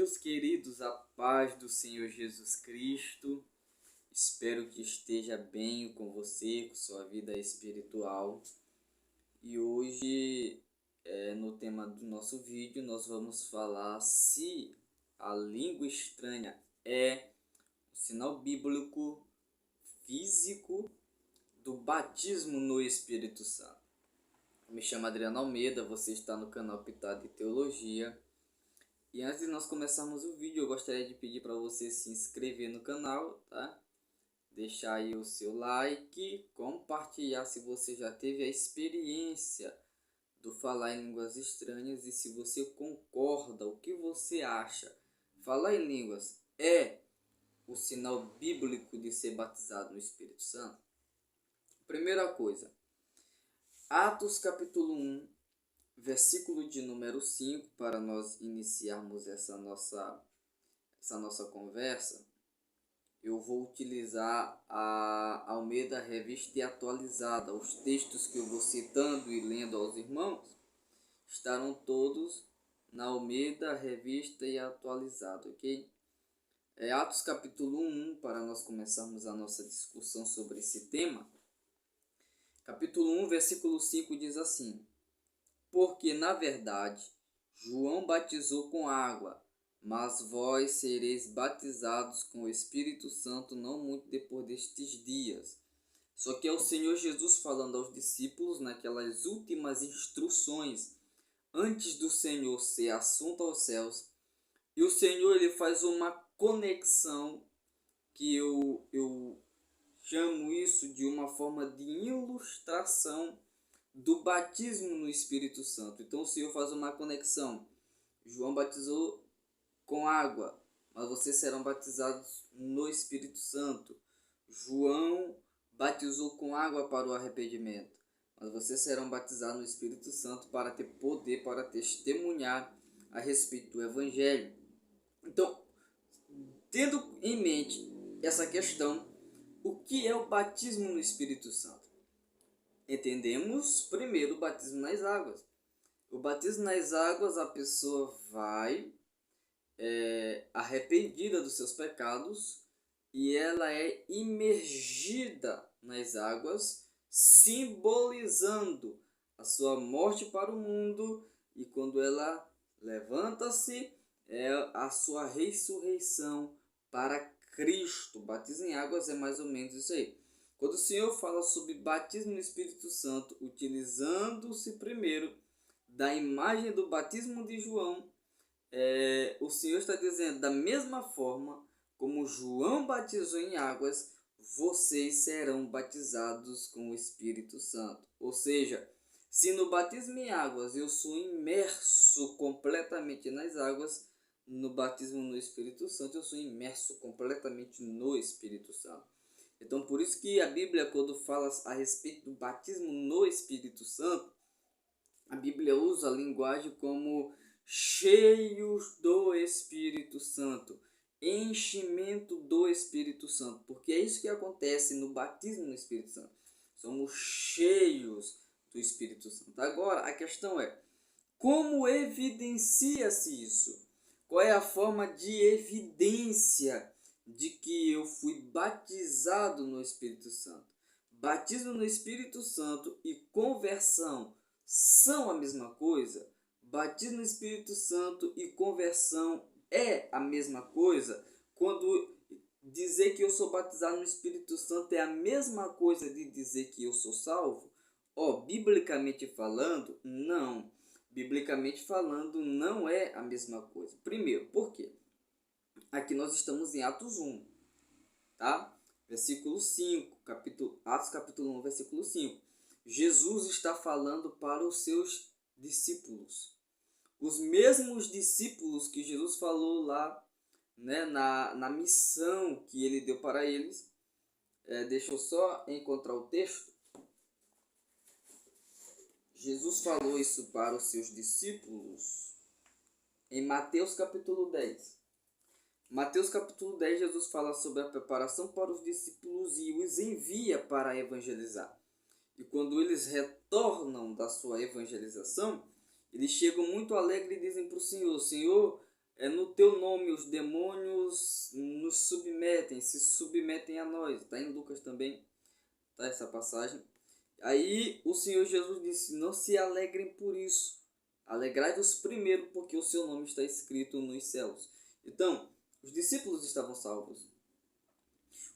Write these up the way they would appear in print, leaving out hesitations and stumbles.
Meus queridos, a paz do Senhor Jesus Cristo. Espero que esteja bem com você, com sua vida espiritual. E hoje, no tema do nosso vídeo, nós vamos falar se a língua estranha é um sinal bíblico físico do batismo no Espírito Santo. Eu me chamo Adriano Almeida, você está no canal Pitado de Teologia. E antes de nós começarmos o vídeo, eu gostaria de pedir para você se inscrever no canal, tá? Deixar aí o seu like, compartilhar se você já teve a experiência do falar em línguas estranhas e se você concorda, o que você acha. Falar em línguas é o sinal bíblico de ser batizado no Espírito Santo? Primeira coisa, Atos capítulo 1, versículo de número 5, para nós iniciarmos essa nossa conversa, eu vou utilizar a Almeida Revista e Atualizada. Os textos que eu vou citando e lendo aos irmãos estarão todos na Almeida Revista e Atualizada, ok? É Atos capítulo 1, para nós começarmos a nossa discussão sobre esse tema. Capítulo 1, versículo 5 diz assim: porque, na verdade, João batizou com água, mas vós sereis batizados com o Espírito Santo não muito depois destes dias. Só que é o Senhor Jesus falando aos discípulos naquelas últimas instruções, antes do Senhor ser assunto aos céus. E o Senhor ele faz uma conexão que eu chamo isso de uma forma de ilustração do batismo no Espírito Santo. Então o Senhor faz uma conexão. João batizou com água, mas vocês serão batizados no Espírito Santo. João batizou com água para o arrependimento, mas vocês serão batizados no Espírito Santo para ter poder, para testemunhar a respeito do Evangelho. Então, tendo em mente essa questão, o que é o batismo no Espírito Santo? Entendemos primeiro o batismo nas águas. O batismo nas águas, a pessoa vai arrependida dos seus pecados e ela é imergida nas águas, simbolizando a sua morte para o mundo, e quando ela levanta-se, é a sua ressurreição para Cristo. Batismo em águas é mais ou menos isso aí. Quando o Senhor fala sobre batismo no Espírito Santo, utilizando-se primeiro da imagem do batismo de João, o Senhor está dizendo, da mesma forma como João batizou em águas, vocês serão batizados com o Espírito Santo. Ou seja, se no batismo em águas eu sou imerso completamente nas águas, no batismo no Espírito Santo eu sou imerso completamente no Espírito Santo. Então, por isso que a Bíblia, quando fala a respeito do batismo no Espírito Santo, a Bíblia usa a linguagem como cheios do Espírito Santo, enchimento do Espírito Santo, porque é isso que acontece no batismo no Espírito Santo. Somos cheios do Espírito Santo. Agora, a questão é, como evidencia-se isso? Qual é a forma de evidência de que eu fui batizado no Espírito Santo? Batismo no Espírito Santo e conversão são a mesma coisa? Batismo no Espírito Santo e conversão é a mesma coisa? Quando dizer que eu sou batizado no Espírito Santo é a mesma coisa de dizer que eu sou salvo? Biblicamente falando, não. Biblicamente falando, não é a mesma coisa. Primeiro, por quê? Aqui nós estamos em Atos 1, tá? Versículo 5, Atos capítulo 1, versículo 5. Jesus está falando para os seus discípulos. Os mesmos discípulos que Jesus falou lá, né, na missão que ele deu para eles. Deixa eu só encontrar o texto. Jesus falou isso para os seus discípulos em Mateus capítulo 10. Mateus capítulo 10, Jesus fala sobre a preparação para os discípulos e os envia para evangelizar. E quando eles retornam da sua evangelização, eles chegam muito alegres e dizem para o Senhor: Senhor, no teu nome os demônios nos submetem, se submetem a nós. Está em Lucas também, tá essa passagem. Aí o Senhor Jesus disse: não se alegrem por isso, alegrai-vos primeiro, porque o seu nome está escrito nos céus. Então, os discípulos estavam salvos.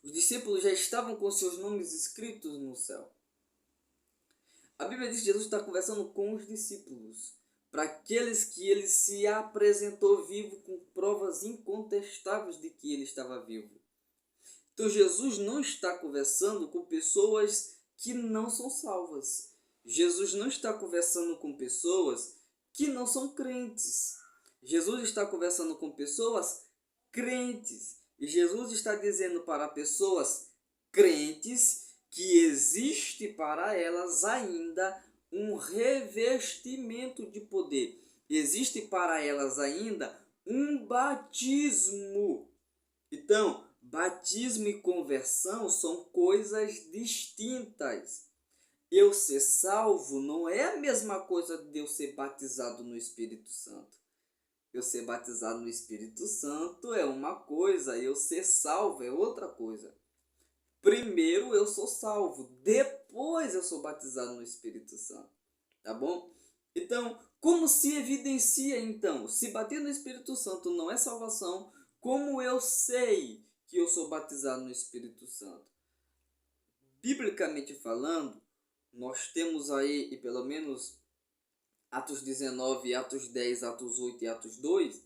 Os discípulos já estavam com seus nomes escritos no céu. A Bíblia diz que Jesus está conversando com os discípulos, para aqueles que ele se apresentou vivo com provas incontestáveis de que ele estava vivo. Então Jesus não está conversando com pessoas que não são salvas. Jesus não está conversando com pessoas que não são crentes. Jesus está conversando com pessoas crentes. E Jesus está dizendo para pessoas crentes que existe para elas ainda um revestimento de poder. Existe para elas ainda um batismo. Então, batismo e conversão são coisas distintas. Eu ser salvo não é a mesma coisa de eu ser batizado no Espírito Santo. Eu ser batizado no Espírito Santo é uma coisa, eu ser salvo é outra coisa. Primeiro eu sou salvo, depois eu sou batizado no Espírito Santo. Tá bom? Então, como se evidencia então? Se bater no Espírito Santo não é salvação, como eu sei que eu sou batizado no Espírito Santo? Biblicamente falando, nós temos aí, e pelo menos Atos 19, Atos 10, Atos 8 e Atos 2,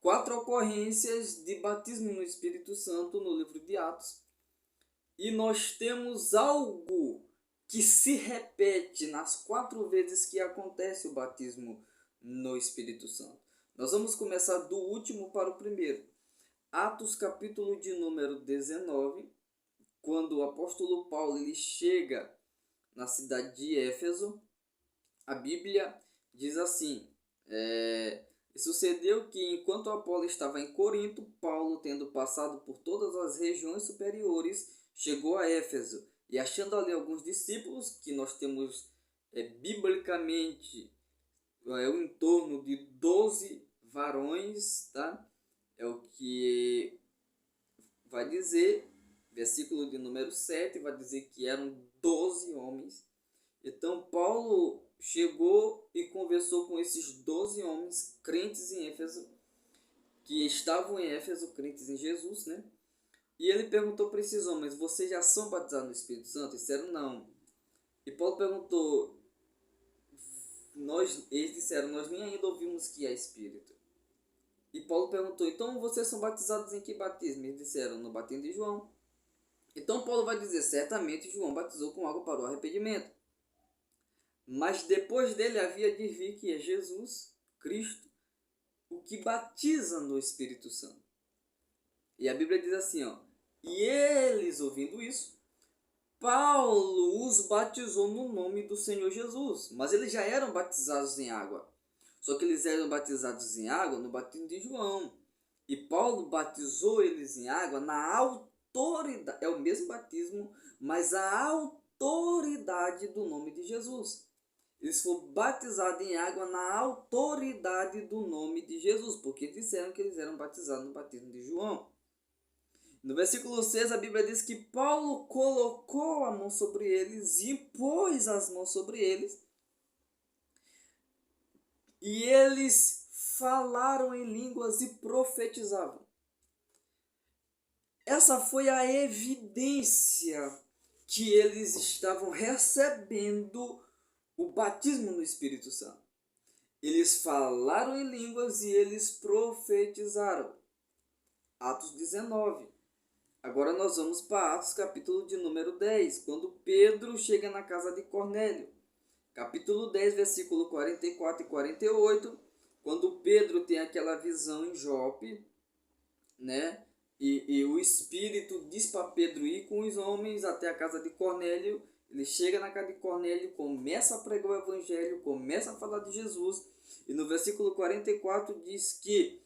4 ocorrências de batismo no Espírito Santo no livro de Atos. E nós temos algo que se repete nas 4 vezes que acontece o batismo no Espírito Santo. Nós vamos começar do último para o primeiro. Atos capítulo de número 19, quando o apóstolo Paulo ele chega na cidade de Éfeso, a Bíblia diz assim: sucedeu que enquanto Apolo estava em Corinto, Paulo, tendo passado por todas as regiões superiores, chegou a Éfeso, e achando ali alguns discípulos, que nós temos biblicamente em torno de 12 varões, tá? É o que vai dizer, versículo de número 7, vai dizer que eram 12 homens. Então Paulo chegou e conversou com esses 12 homens crentes em Éfeso, que estavam em Éfeso, crentes em Jesus, né? E ele perguntou para esses homens: vocês já são batizados no Espírito Santo? Eles disseram não. E Paulo perguntou, eles disseram: nós nem ainda ouvimos que é Espírito. E Paulo perguntou: então vocês são batizados em que batismo? Eles disseram: no batismo de João. Então Paulo vai dizer: certamente João batizou com água para o arrependimento, mas depois dele havia de vir, que é Jesus Cristo, o que batiza no Espírito Santo. E a Bíblia diz assim, e eles, ouvindo isso, Paulo os batizou no nome do Senhor Jesus. Mas eles já eram batizados em água. Só que eles eram batizados em água no batismo de João. E Paulo batizou eles em água na autoridade. É o mesmo batismo, mas a autoridade do nome de Jesus. Eles foram batizados em água na autoridade do nome de Jesus, porque disseram que eles eram batizados no batismo de João. No versículo 6, a Bíblia diz que Paulo colocou a mão sobre eles e pôs as mãos sobre eles. E eles falaram em línguas e profetizavam. Essa foi a evidência que eles estavam recebendo o batismo no Espírito Santo. Eles falaram em línguas e eles profetizaram. Atos 19. Agora nós vamos para Atos capítulo de número 10, quando Pedro chega na casa de Cornélio. Capítulo 10, versículo 44 e 48, quando Pedro tem aquela visão em Jope, né? E o Espírito diz para Pedro ir com os homens até a casa de Cornélio. Ele chega na casa de Cornélio, começa a pregar o Evangelho, começa a falar de Jesus. E no versículo 44 diz que...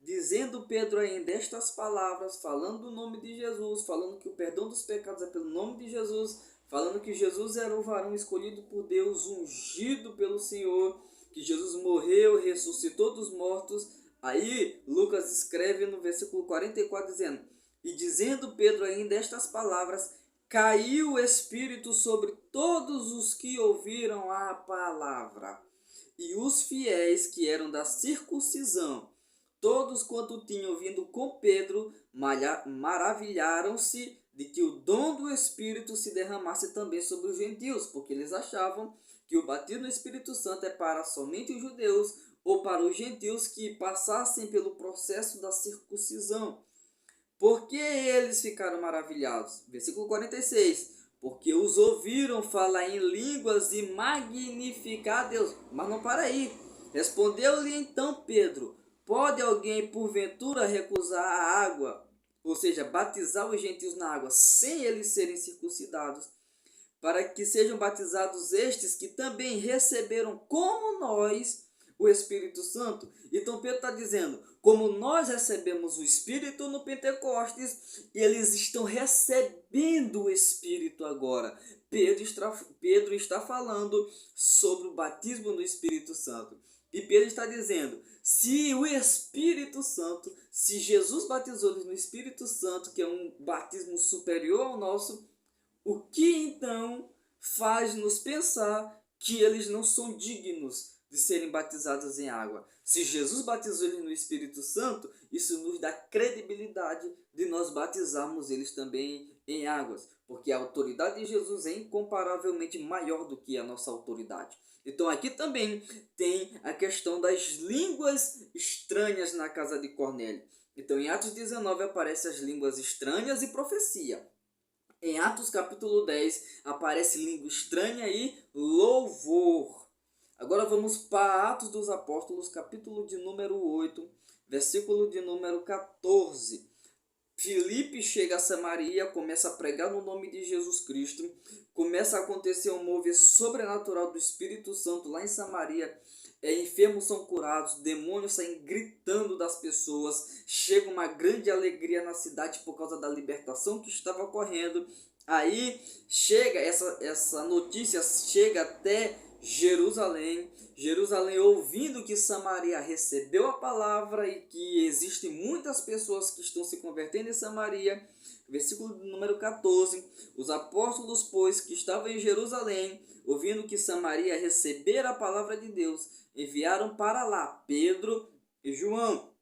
dizendo Pedro ainda estas palavras, falando o nome de Jesus, falando que o perdão dos pecados é pelo nome de Jesus, falando que Jesus era o varão escolhido por Deus, ungido pelo Senhor, que Jesus morreu, ressuscitou dos mortos. Aí Lucas escreve no versículo 44 dizendo: e dizendo Pedro ainda estas palavras, caiu o Espírito sobre todos os que ouviram a palavra. E os fiéis que eram da circuncisão, todos quanto tinham vindo com Pedro, maravilharam-se de que o dom do Espírito se derramasse também sobre os gentios, porque eles achavam que o batismo no Espírito Santo é para somente os judeus ou para os gentios que passassem pelo processo da circuncisão. Por que eles ficaram maravilhados? Versículo 46. Porque os ouviram falar em línguas e magnificar a Deus. Mas não para aí. Respondeu-lhe então Pedro: pode alguém porventura recusar a água, ou seja, batizar os gentios na água, sem eles serem circuncidados, para que sejam batizados estes que também receberam como nós o Espírito Santo? Então Pedro está dizendo, como nós recebemos o Espírito no Pentecostes, eles estão recebendo o Espírito agora. Pedro está falando sobre o batismo no Espírito Santo. E Pedro está dizendo, se o Espírito Santo, se Jesus batizou eles no Espírito Santo, que é um batismo superior ao nosso, o que então faz nos pensar que eles não são dignos de serem batizados em água? Se Jesus batizou eles no Espírito Santo, isso nos dá credibilidade de nós batizarmos eles também em águas, porque a autoridade de Jesus é incomparavelmente maior do que a nossa autoridade. Então aqui também tem a questão das línguas estranhas na casa de Cornélio. Então em Atos 19 aparecem as línguas estranhas e profecia. Em Atos capítulo 10 aparece língua estranha e louvor. Agora vamos para Atos dos Apóstolos, capítulo de número 8, versículo de número 14. Filipe chega a Samaria, começa a pregar no nome de Jesus Cristo, começa a acontecer um mover sobrenatural do Espírito Santo lá em Samaria. Enfermos são curados, demônios saem gritando das pessoas, chega uma grande alegria na cidade por causa da libertação que estava ocorrendo. Aí chega essa notícia, chega até Jerusalém, ouvindo que Samaria recebeu a palavra e que existem muitas pessoas que estão se convertendo em Samaria. Versículo número 14. Os apóstolos, pois, que estavam em Jerusalém, ouvindo que Samaria recebera a palavra de Deus, enviaram para lá Pedro e João,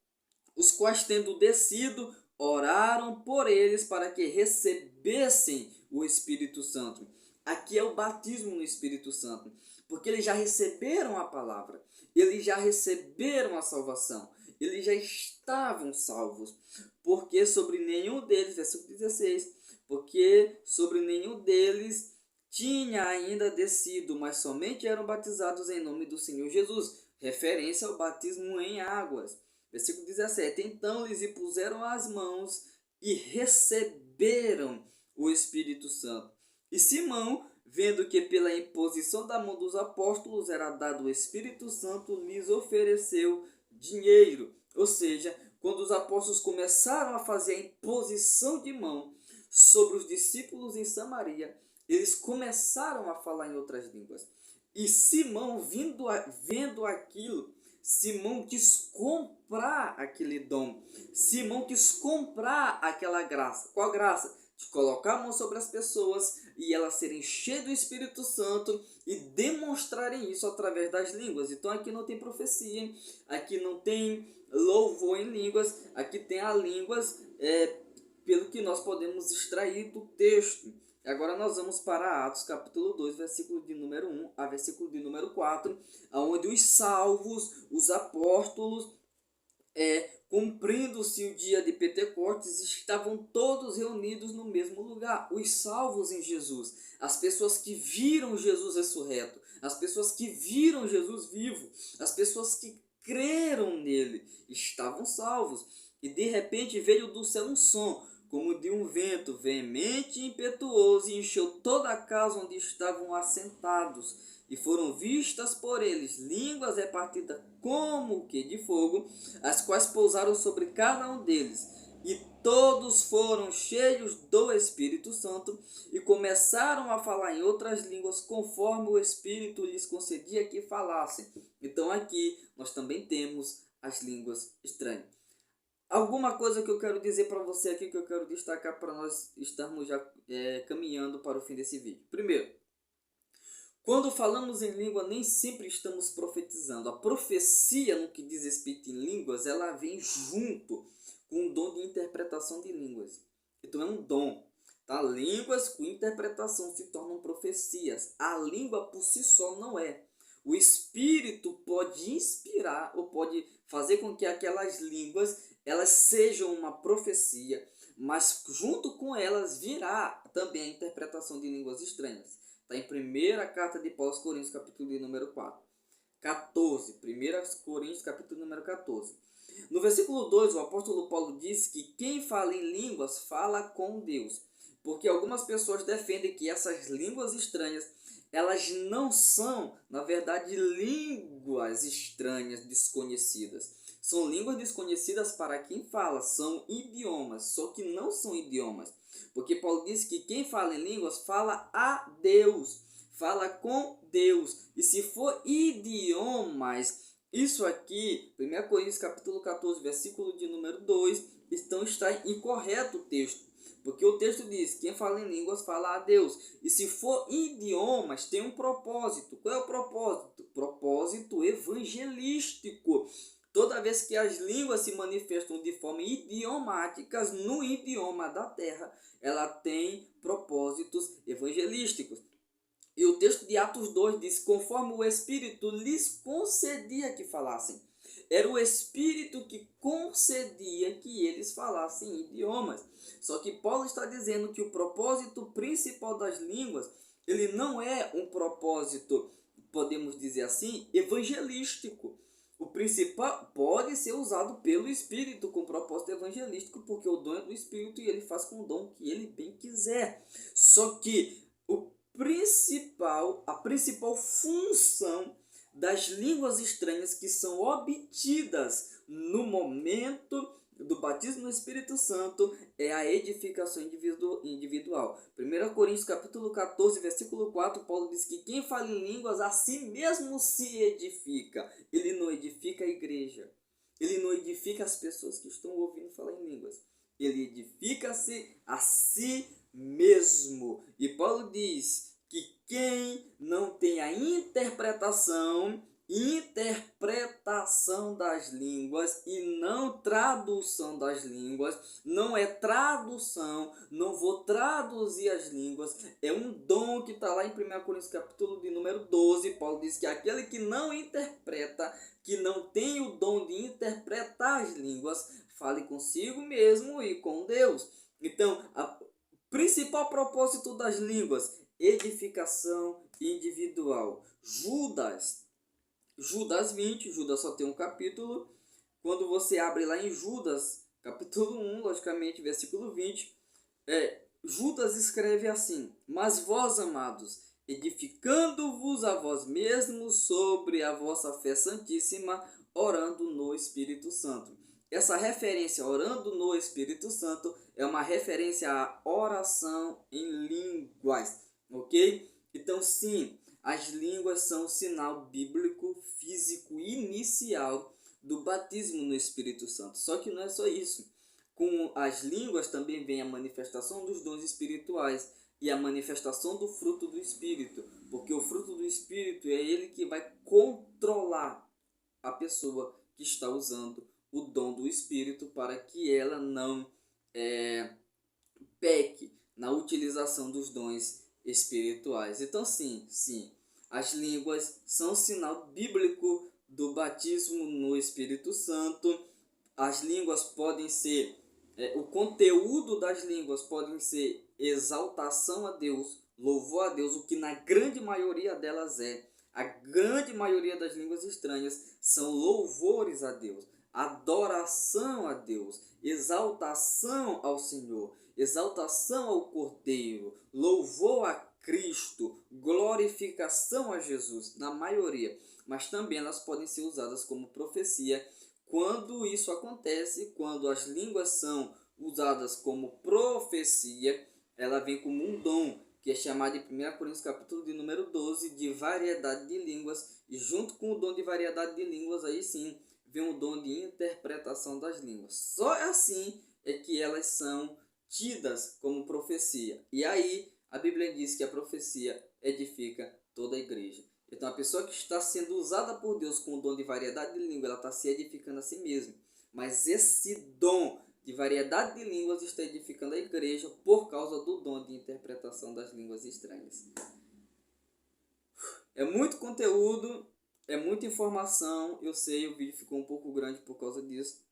os quais, tendo descido, oraram por eles para que recebessem o Espírito Santo. Aqui é o batismo no Espírito Santo, porque eles já receberam a palavra, eles já receberam a salvação, eles já estavam salvos, porque sobre nenhum deles, versículo 16, porque sobre nenhum deles tinha ainda descido, mas somente eram batizados em nome do Senhor Jesus, referência ao batismo em águas. Versículo 17, então lhes impuseram as mãos e receberam o Espírito Santo. E Simão, vendo que pela imposição da mão dos apóstolos era dado o Espírito Santo, lhes ofereceu dinheiro. Ou seja, quando os apóstolos começaram a fazer a imposição de mão sobre os discípulos em Samaria, eles começaram a falar em outras línguas. E Simão, vendo aquilo, Simão quis comprar aquele dom. Simão quis comprar aquela graça. Qual graça? De colocar a mão sobre as pessoas e elas serem cheias do Espírito Santo e demonstrarem isso através das línguas. Então aqui não tem profecia, aqui não tem louvor em línguas, aqui tem as línguas pelo que nós podemos extrair do texto. Agora nós vamos para Atos capítulo 2, versículo de número 1 a versículo de número 4, onde os salvos, os apóstolos, cumprindo-se o dia de Pentecostes, estavam todos reunidos no mesmo lugar. Os salvos em Jesus, as pessoas que viram Jesus ressurreto, as pessoas que viram Jesus vivo, as pessoas que creram nele, estavam salvos. E de repente veio do céu um som, como de um vento veemente e impetuoso, e encheu toda a casa onde estavam assentados. E foram vistas por eles línguas repartidas como que de fogo, as quais pousaram sobre cada um deles. e todos foram cheios do Espírito Santo e começaram a falar em outras línguas conforme o Espírito lhes concedia que falassem. Então aqui nós também temos as línguas estranhas. Alguma coisa que eu quero dizer para você aqui, que eu quero destacar para nós estarmos já caminhando para o fim desse vídeo. Primeiro, quando falamos em língua, nem sempre estamos profetizando. A profecia, no que diz respeito em línguas, ela vem junto com o dom de interpretação de línguas. Então é um dom. Tá? Línguas com interpretação se tornam profecias. A língua por si só não é. O Espírito pode inspirar ou pode fazer com que aquelas línguas elas sejam uma profecia, mas junto com elas virá também a interpretação de línguas estranhas. Está em 1ª carta de Paulo aos Coríntios, capítulo de número 14. 1 Coríntios, capítulo número 14. No versículo 2, o apóstolo Paulo diz que quem fala em línguas fala com Deus. Porque algumas pessoas defendem que essas línguas estranhas, elas não são, na verdade, línguas estranhas, desconhecidas. São línguas desconhecidas para quem fala, são idiomas, só que não são idiomas. Porque Paulo diz que quem fala em línguas fala a Deus, fala com Deus. E se for idiomas, isso aqui, 1 Coríntios capítulo 14, versículo de número 2, então está incorreto o texto. Porque o texto diz, quem fala em línguas fala a Deus. E se for idiomas, tem um propósito. Qual é o propósito? Propósito evangelístico. Toda vez que as línguas se manifestam de forma idiomáticas no idioma da terra, ela tem propósitos evangelísticos. E o texto de Atos 2 diz, conforme o Espírito lhes concedia que falassem. Era o Espírito que concedia que eles falassem idiomas. Só que Paulo está dizendo que o propósito principal das línguas, ele não é um propósito, podemos dizer assim, evangelístico. O principal pode ser usado pelo Espírito com propósito evangelístico, porque o dom é do Espírito e ele faz com o dom que ele bem quiser. Só que a principal função das línguas estranhas que são obtidas no momento do batismo no Espírito Santo é a edificação individual. 1 Coríntios capítulo 14, versículo 4, Paulo diz que quem fala em línguas a si mesmo se edifica. Ele não edifica a igreja. Ele não edifica as pessoas que estão ouvindo falar em línguas. Ele edifica-se a si mesmo. E Paulo diz que quem não tem a interpretação das línguas e não tradução das línguas, não é tradução, não vou traduzir as línguas, é um dom que está lá em 1 Coríntios capítulo de número 12, Paulo diz que aquele que não interpreta, que não tem o dom de interpretar as línguas, fale consigo mesmo e com Deus. Então, o principal propósito das línguas, edificação individual. Judas 20, Judas só tem um capítulo. Quando você abre lá em Judas, capítulo 1, logicamente, versículo 20, Judas escreve assim: mas vós, amados, edificando-vos a vós mesmos sobre a vossa fé santíssima, orando no Espírito Santo. Essa referência, orando no Espírito Santo, é uma referência à oração em línguas, ok? Então, sim, as línguas são um sinal bíblico, físico, inicial do batismo no Espírito Santo. Só que não é só isso. Com as línguas também vem a manifestação dos dons espirituais e a manifestação do fruto do Espírito. Porque o fruto do Espírito é ele que vai controlar a pessoa que está usando o dom do Espírito para que ela não peque na utilização dos dons espirituais. Então, sim, as línguas são sinal bíblico do batismo no Espírito Santo. As línguas podem ser, o conteúdo das línguas podem ser exaltação a Deus, louvor a Deus, o que na grande maioria delas é. A grande maioria das línguas estranhas são louvores a Deus, adoração a Deus, exaltação ao Senhor, exaltação ao Cordeiro, louvor a Cristo, glorificação a Jesus, na maioria. Mas também elas podem ser usadas como profecia quando isso acontece, quando as línguas são usadas como profecia, ela vem como um dom, que é chamado em 1 Coríntios capítulo de número 12, de variedade de línguas, e junto com o dom de variedade de línguas, aí sim, vem o dom de interpretação das línguas. Só assim é que elas são tidas como profecia. E aí a Bíblia diz que a profecia edifica toda a igreja. Então a pessoa que está sendo usada por Deus com o dom de variedade de língua, ela está se edificando a si mesma. Mas esse dom de variedade de línguas está edificando a igreja por causa do dom de interpretação das línguas estranhas. É muito conteúdo, é muita informação. Eu sei, o vídeo ficou um pouco grande por causa disso.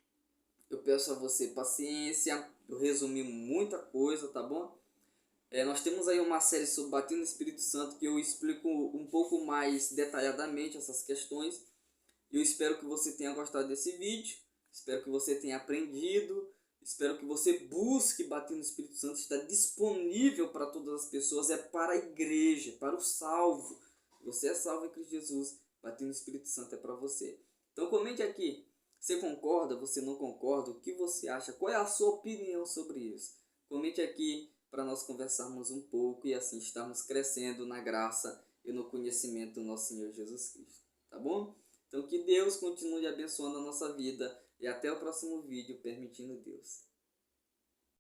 Eu peço a você paciência. Eu resumi muita coisa, tá bom? Nós temos aí uma série sobre Batendo no Espírito Santo que eu explico um pouco mais detalhadamente essas questões. Eu espero que você tenha gostado desse vídeo. Espero que você tenha aprendido. Espero que você busque Batendo no Espírito Santo. Está disponível para todas as pessoas. É para a igreja, para o salvo. Você é salvo em Cristo Jesus. Batendo no Espírito Santo é para você. Então comente aqui. Você concorda? Você não concorda? O que você acha? Qual é a sua opinião sobre isso? Comente aqui para nós conversarmos um pouco e assim estarmos crescendo na graça e no conhecimento do nosso Senhor Jesus Cristo. Tá bom? Então que Deus continue abençoando a nossa vida e até o próximo vídeo, permitindo Deus.